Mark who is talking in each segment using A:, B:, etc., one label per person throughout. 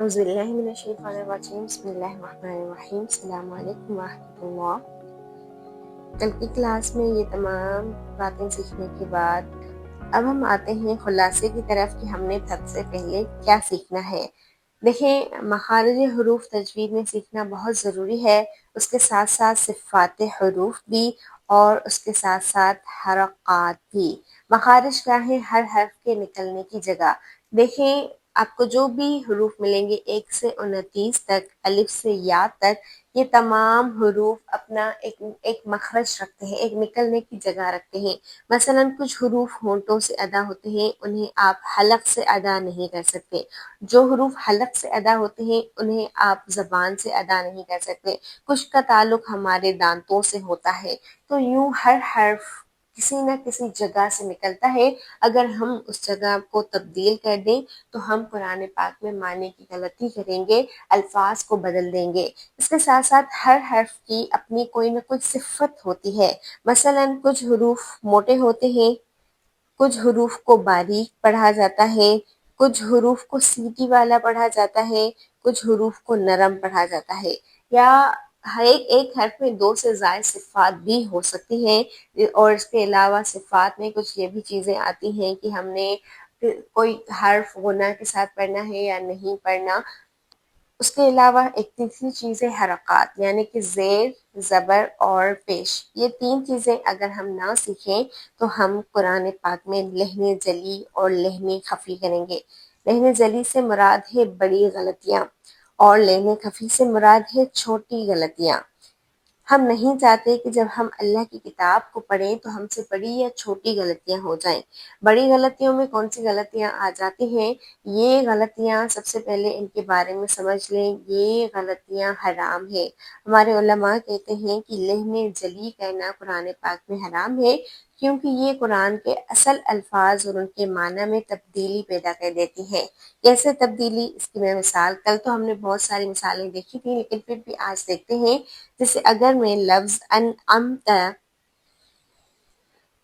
A: أعوذ بالله من الشیطان الرجیم بسم اللہ الرحمن الرحیم السلام علیکم ورحمۃ اللہ۔ کل کی کلاس میں یہ تمام باتیں سیکھنے کے بعد اب ہم آتے ہیں خلاصے کی طرف کہ ہم نے سب سے پہلے کیا سیکھنا ہے۔ دیکھیں، مخارج حروف تجوید میں سیکھنا بہت ضروری ہے، اس کے ساتھ ساتھ صفات حروف بھی اور اس کے ساتھ ساتھ حرکات بھی۔ مخارج کیا ہے؟ ہر حرف کے نکلنے کی جگہ۔ دیکھیں، آپ کو جو بھی حروف ملیں گے 1 سے 29 تک، الف سے یا تک، یہ تمام حروف اپنا ایک مخرج رکھتے ہیں، ایک نکلنے کی جگہ رکھتے ہیں۔ مثلا کچھ حروف ہونٹوں سے ادا ہوتے ہیں، انہیں آپ حلق سے ادا نہیں کر سکتے۔ جو حروف حلق سے ادا ہوتے ہیں انہیں آپ زبان سے ادا نہیں کر سکتے۔ کچھ کا تعلق ہمارے دانتوں سے ہوتا ہے۔ تو یوں ہر حرف کسی نہ کسی جگہ سے نکلتا ہے۔ اگر ہم اس جگہ کو تبدیل کر دیں تو ہم قرآن پاک میں معنی کی غلطی کریں گے، الفاظ کو بدل دیں گے۔ اس کے ساتھ ساتھ ہر حرف کی اپنی کوئی نہ کوئی صفت ہوتی ہے۔ مثلا کچھ حروف موٹے ہوتے ہیں، کچھ حروف کو باریک پڑھا جاتا ہے، کچھ حروف کو سیٹی والا پڑھا جاتا ہے، کچھ حروف کو نرم پڑھا جاتا ہے، یا ہر ایک حرف میں 2 سے زائد صفات بھی ہو سکتی ہیں۔ اور اس کے علاوہ صفات میں کچھ یہ بھی چیزیں آتی ہیں کہ ہم نے کوئی حرف غنہ کے ساتھ پڑھنا ہے یا نہیں پڑھنا۔ اس کے علاوہ ایک تیسری چیز ہے حرکات، یعنی کہ زیر، زبر اور پیش۔ یہ 3 چیزیں اگر ہم نہ سیکھیں تو ہم قرآن پاک میں لہن جلی اور لہن خفی کریں گے۔ لہن جلی سے مراد ہے بڑی غلطیاں اور لہن خفی سے مراد ہے چھوٹی غلطیاں۔ ہم نہیں چاہتے کہ جب ہم اللہ کی کتاب کو پڑھیں تو ہم سے بڑی یا چھوٹی غلطیاں ہو جائیں۔ بڑی غلطیوں میں کون سی غلطیاں آ جاتی ہیں؟ یہ غلطیاں سب سے پہلے ان کے بارے میں سمجھ لیں، یہ غلطیاں حرام ہے۔ ہمارے علماء کہتے ہیں کہ لہن جلی کہنا قرآن پاک میں حرام ہے، کیونکہ یہ قرآن کے اصل الفاظ اور ان کے معنی میں تبدیلی پیدا کر دیتی ہے۔ کیسے تبدیلی؟ اس کی میں مثال، کل تو ہم نے بہت ساری مثالیں دیکھی تھیں لیکن پھر بھی آج دیکھتے ہیں۔ جیسے اگر میں لفظ انعمت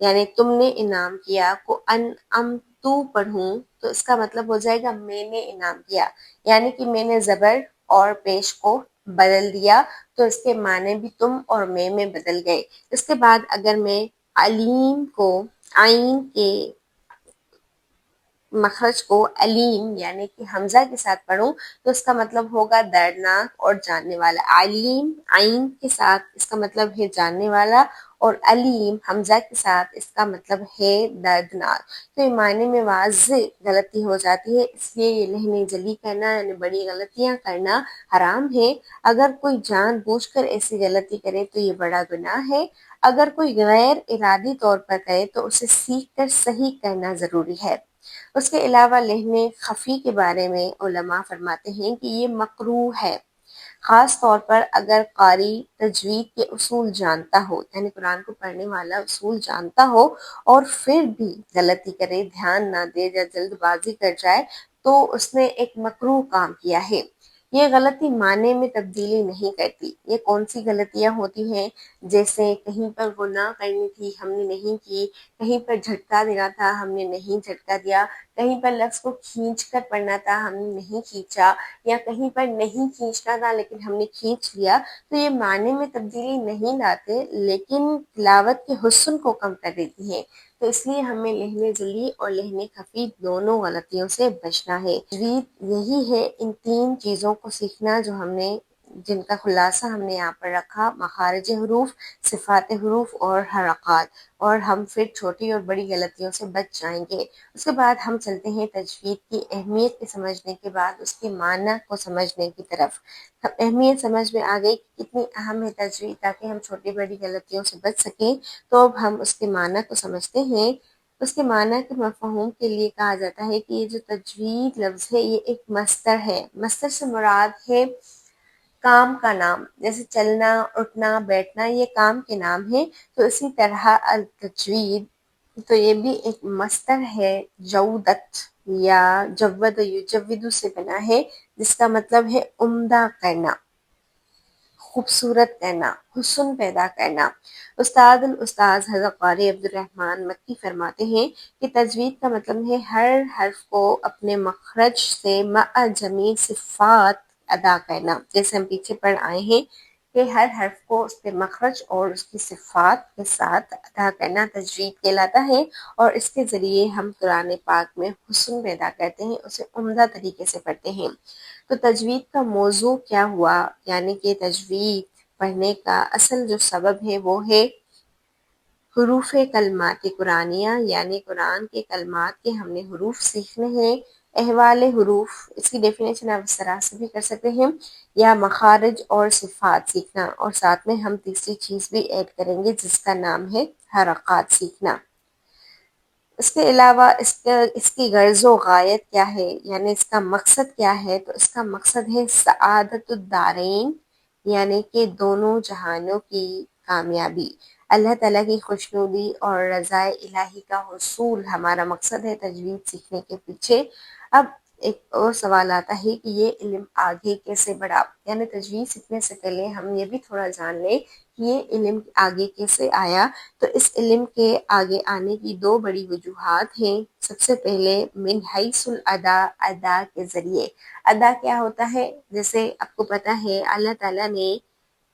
A: یعنی تم نے انعام کیا کو انعمتو پڑھوں تو اس کا مطلب ہو جائے گا میں نے انعام کیا، یعنی کہ میں نے زبر اور پیش کو بدل دیا تو اس کے معنی بھی تم اور میں بدل گئے۔ اس کے بعد اگر میں علیم کو عین کے مخرج کو علیم یعنی کہ حمزہ کے ساتھ پڑھوں تو اس کا مطلب ہوگا دردناک اور جاننے والا۔ علیم عین کے ساتھ اس کا مطلب ہے جاننے والا، اور علیم حمزہ کے ساتھ اس کا مطلب ہے دردناک۔ تو یہ معنی میں واضح غلطی ہو جاتی ہے، اس لیے یہ لہن جلی کرنا یعنی بڑی غلطیاں کرنا حرام ہے۔ اگر کوئی جان بوجھ کر ایسی غلطی کرے تو یہ بڑا گناہ ہے۔ اگر کوئی غیر ارادی طور پر کرے تو اسے سیکھ کر صحیح کرنا ضروری ہے۔ اس کے علاوہ لہن خفی کے بارے میں علماء فرماتے ہیں کہ یہ مکروہ ہے، خاص طور پر اگر قاری تجوید کے اصول جانتا ہو، یعنی قرآن کو پڑھنے والا اصول جانتا ہو اور پھر بھی غلطی کرے، دھیان نہ دے یا جلد بازی کر جائے تو اس نے ایک مکروہ کام کیا ہے۔ یہ غلطی معنی میں تبدیلی نہیں کرتی۔ یہ کون سی غلطیاں ہوتی ہیں؟ جیسے کہیں پر گناہ کرنی تھی ہم نے نہیں کی، کہیں پر جھٹکا دینا تھا ہم نے نہیں جھٹکا دیا، کہیں پر لفظ کو کھینچ کر پڑھنا تھا ہم نے نہیں کھینچا، یا کہیں پر نہیں کھینچنا تھا لیکن ہم نے کھینچ لیا، تو یہ معنی میں تبدیلی نہیں لاتے لیکن تلاوت کے حسن کو کم کر دیتی ہیں۔ تو اس لیے ہمیں لہن جلی اور لہن خفی دونوں غلطیوں سے بچنا ہے۔ تجوید یہی ہے، ان 3 چیزوں کو سیکھنا جو ہم نے جن کا خلاصہ ہم نے یہاں پر رکھا، مخارج حروف، صفات حروف اور حرکات، اور ہم پھر چھوٹی اور بڑی غلطیوں سے بچ جائیں گے۔ اس کے بعد ہم چلتے ہیں تجوید کی اہمیت کے سمجھنے کے بعد اس کے معنی کو سمجھنے کی طرف۔ اہمیت سمجھ میں آ گئی کہ کتنی اہم ہے تجوید، تاکہ ہم چھوٹی بڑی غلطیوں سے بچ سکیں، تو اب ہم اس کے معنی کو سمجھتے ہیں۔ اس کے معنی کے مفہوم کے لیے کہا جاتا ہے کہ یہ جو تجوید لفظ ہے یہ ایک مصدر ہے۔ مصدر سے مراد ہے کام کا نام، جیسے چلنا، اٹھنا، بیٹھنا، یہ کام کے نام ہیں۔ تو اسی طرح التجوید تو یہ بھی ایک مصدر ہے، جودت یا جود یجود سے بنا ہے، جس کا مطلب ہے عمدہ کرنا، خوبصورت کرنا، حسن پیدا کرنا۔ الاستاذ حضرت قاری عبدالرحمن مکی فرماتے ہیں کہ تجوید کا مطلب ہے ہر حرف کو اپنے مخرج سے مع جمیع صفات ادا کرنا۔ جیسے ہم پیچھے پڑھ آئے ہیں کہ ہر حرف کو اس کے مخرج اور اس کی صفات کے ساتھ ادا کرنا تجوید کہلاتا ہے، اور اس کے ذریعے ہم قرآن پاک میں حسن پیدا کرتے ہیں، اسے عمدہ طریقے سے پڑھتے ہیں۔ تو تجوید کا موضوع کیا ہوا؟ یعنی کہ تجوید پڑھنے کا اصل جو سبب ہے وہ ہے حروف کلمات قرآنیہ، یعنی قرآن کے کلمات کے ہم نے حروف سیکھنے ہیں۔ احوال حروف، اس کی ڈیفینیشن آپ اس طرح سے بھی کر سکتے ہیں، یا مخارج اور صفات سیکھنا، اور ساتھ میں ہم تیسری چیز بھی ایڈ کریں گے جس کا نام ہے حرکات سیکھنا۔ اس کے علاوہ اس کی غرض و غایت کیا ہے، یعنی اس کا مقصد کیا ہے؟ تو اس کا مقصد ہے سعادت الدارین، یعنی کہ دونوں جہانوں کی کامیابی، اللہ تعالیٰ کی خوشنودی اور رضا الہی کا حصول ہمارا مقصد ہے تجوید سیکھنے کے پیچھے۔ اب ایک اور سوال آتا ہے کہ یہ علم آگے کیسے بڑھا؟ یعنی تجوید سیکھنے سے پہلے ہم یہ بھی تھوڑا جان لیں کہ یہ علم آگے کیسے آیا۔ تو اس علم کے آگے آنے کی دو بڑی وجوہات ہیں۔ سب سے پہلے من حیث الادا، ادا کے ذریعے۔ ادا کیا ہوتا ہے؟ جیسے آپ کو پتہ ہے اللہ تعالیٰ نے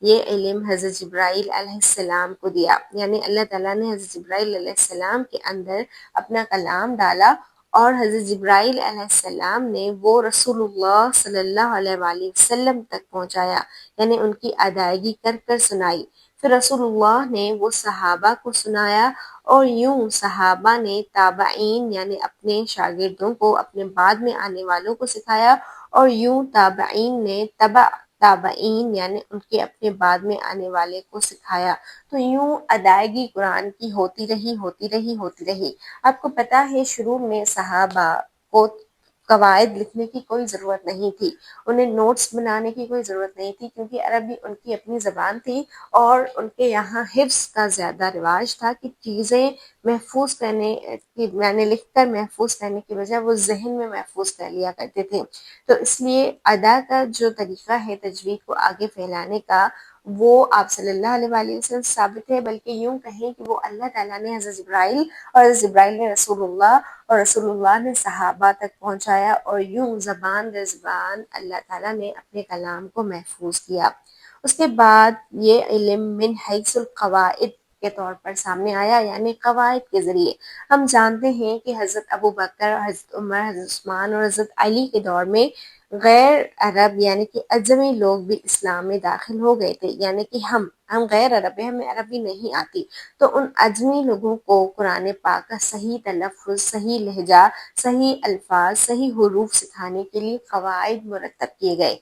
A: یہ علم حضرت جبرائیل علیہ السلام کو دیا، یعنی اللہ تعالیٰ نے حضرت جبرائیل علیہ السلام کے اندر اپنا کلام ڈالا، اور حضرت جبرائیل علیہ السلام نے وہ رسول اللہ صلی اللہ علیہ وآلہ وسلم تک پہنچایا، یعنی ان کی ادائیگی کر کر سنائی۔ پھر رسول اللہ نے وہ صحابہ کو سنایا، اور یوں صحابہ نے تابعین یعنی اپنے شاگردوں کو، اپنے بعد میں آنے والوں کو سکھایا، اور یوں تابعین نے تبع تابعین یعنی ان کے اپنے بعد میں آنے والے کو سکھایا۔ تو یوں ادائیگی قرآن کی ہوتی رہی۔ آپ کو پتہ ہے شروع میں صحابہ کو قواعد لکھنے کی کوئی ضرورت نہیں تھی، انہیں نوٹس بنانے کی کوئی ضرورت نہیں تھی، کیونکہ عربی ان کی اپنی زبان تھی، اور ان کے یہاں حفظ کا زیادہ رواج تھا کہ چیزیں محفوظ کرنے کی، یعنی لکھ کر محفوظ کرنے کی بجائے وہ ذہن میں محفوظ کر لیا کرتے تھے۔ تو اس لیے ادا کا جو طریقہ ہے تجوید کو آگے پھیلانے کا، وہ آپ صلی اللہ علیہ وآلہ وسلم ثابت ہے، بلکہ یوں کہیں کہ وہ اللہ تعالیٰ نے حضرت جبرائیل، اور حضرت جبرائیل نے رسول اللہ، اور رسول اللہ نے صحابہ تک پہنچایا، اور یوں زبان در زبان اللہ تعالیٰ نے اپنے کلام کو محفوظ کیا۔ اس کے بعد یہ علم من حیث القواعد کے طور پر سامنے آیا، یعنی قواعد کے ذریعے۔ ہم جانتے ہیں کہ حضرت ابوبکر، حضرت عمر، حضرت عثمان اور حضرت علی کے دور میں غیر عرب یعنی کہ اجمی لوگ بھی اسلام میں داخل ہو گئے تھے، یعنی کہ ہم غیر عرب ہیں، ہمیں عربی نہیں آتی، تو ان اجمی لوگوں کو قرآن پاک کا صحیح تلفظ، صحیح لہجہ، صحیح الفاظ، صحیح حروف سکھانے کے لیے قواعد مرتب کیے گئے،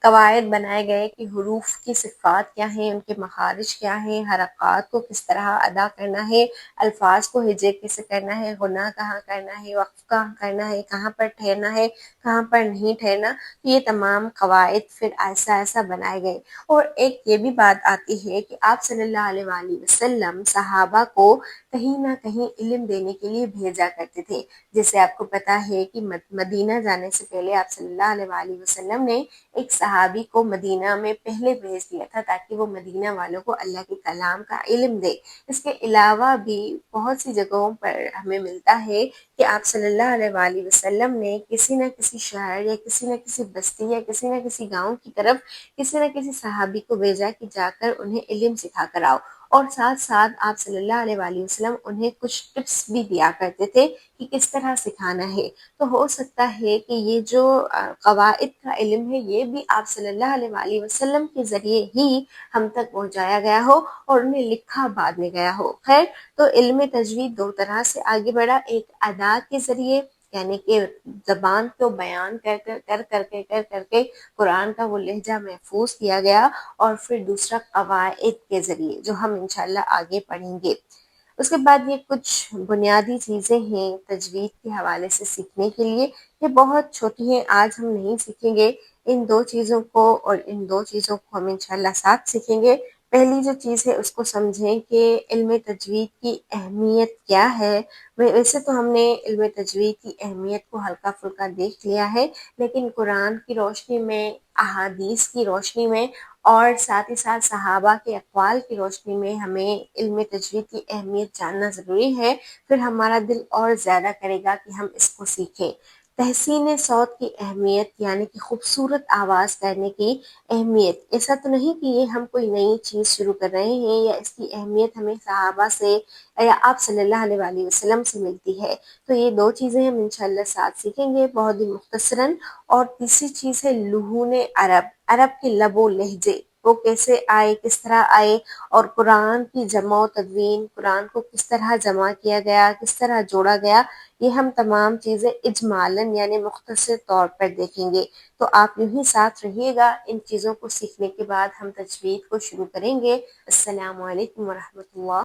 A: قواعد بنائے گئے کہ حروف کی صفات کیا ہیں، ان کے مخارج کیا ہیں، حرکات کو کس طرح ادا کرنا ہے، الفاظ کو ہجے کیسے کرنا ہے، غنہ کہاں کرنا ہے، وقف کہاں کرنا ہے، کہاں پر ٹھہرنا ہے، کہاں پر نہیں ٹھہرنا۔ یہ تمام قواعد پھر ایسا ایسا بنائے گئے۔ اور ایک یہ بھی بات آتی ہے کہ آپ صلی اللہ علیہ وآلہ وسلم صحابہ کو کہیں نہ کہیں علم دینے کے لیے بھیجا کرتے تھے۔ جیسے آپ کو پتہ ہے کہ مدینہ جانے سے پہلے آپ صلی اللہ علیہ وآلہ وسلم نے ایک صحابی کو مدینہ میں پہلے بھیج دیا تھا، تاکہ وہ مدینہ والوں کو اللہ کے کلام کا علم دے۔ اس کے علاوہ بھی بہت سی جگہوں پر ہمیں ملتا ہے کہ آپ صلی اللہ علیہ وآلہ وسلم نے کسی نہ کسی شہر یا کسی نہ کسی بستی یا کسی نہ کسی گاؤں کی طرف کسی نہ کسی صحابی کو بھیجا کہ جا کر انہیں علم سکھا کر آؤ، اور ساتھ ساتھ آپ صلی اللہ علیہ وآلہ وسلم انہیں کچھ ٹپس بھی دیا کرتے تھے کہ کس طرح سکھانا ہے۔ تو ہو سکتا ہے کہ یہ جو قواعد کا علم ہے یہ بھی آپ صلی اللہ علیہ وآلہ وسلم کے ذریعے ہی ہم تک پہنچایا گیا ہو، اور انہیں لکھا بعد میں گیا ہو۔ خیر، تو علم تجوید دو طرح سے آگے بڑھا، ایک ادا کے ذریعے، یعنی کہ زبان کو بیان کر کے قرآن کا وہ لہجہ محفوظ کیا گیا، اور پھر دوسرا قواعد کے ذریعے، جو ہم انشاءاللہ آگے پڑھیں گے۔ اس کے بعد یہ کچھ بنیادی چیزیں ہیں تجوید کے حوالے سے سیکھنے کے لیے، یہ بہت چھوٹی ہیں، آج ہم نہیں سیکھیں گے ان دو چیزوں کو، اور ان دو چیزوں کو ہم انشاءاللہ ساتھ سیکھیں گے۔ پہلی جو چیز ہے اس کو سمجھیں کہ علم تجوید کی اہمیت کیا ہے۔ ویسے تو ہم نے علم تجوید کی اہمیت کو ہلکا پھلکا دیکھ لیا ہے، لیکن قرآن کی روشنی میں، احادیث کی روشنی میں اور ساتھ ہی ساتھ صحابہ کے اقوال کی روشنی میں ہمیں علم تجوید کی اہمیت جاننا ضروری ہے، پھر ہمارا دل اور زیادہ کرے گا کہ ہم اس کو سیکھیں۔ تحسین صوت کی اہمیت یعنی کہ خوبصورت آواز کرنے کی اہمیت، ایسا تو نہیں کہ یہ ہم کوئی نئی چیز شروع کر رہے ہیں یا اس کی اہمیت ہمیں صحابہ سے یا آپ صلی اللہ علیہ وآلہ وسلم سے ملتی ہے۔ تو یہ دو چیزیں ہم انشاءاللہ ساتھ سیکھیں گے بہت ہی مختصراً۔ اور تیسری چیز ہے لحون عرب، عرب کے لب و لہجے، وہ کیسے آئے، کس طرح آئے، اور قرآن کی جمع و تدوین، قرآن کو کس طرح جمع کیا گیا، کس طرح جوڑا گیا، یہ ہم تمام چیزیں اجمالاً یعنی مختصر طور پر دیکھیں گے۔ تو آپ یوں ہی ساتھ رہیے گا، ان چیزوں کو سیکھنے کے بعد ہم تجوید کو شروع کریں گے۔ السلام علیکم ورحمۃ اللہ۔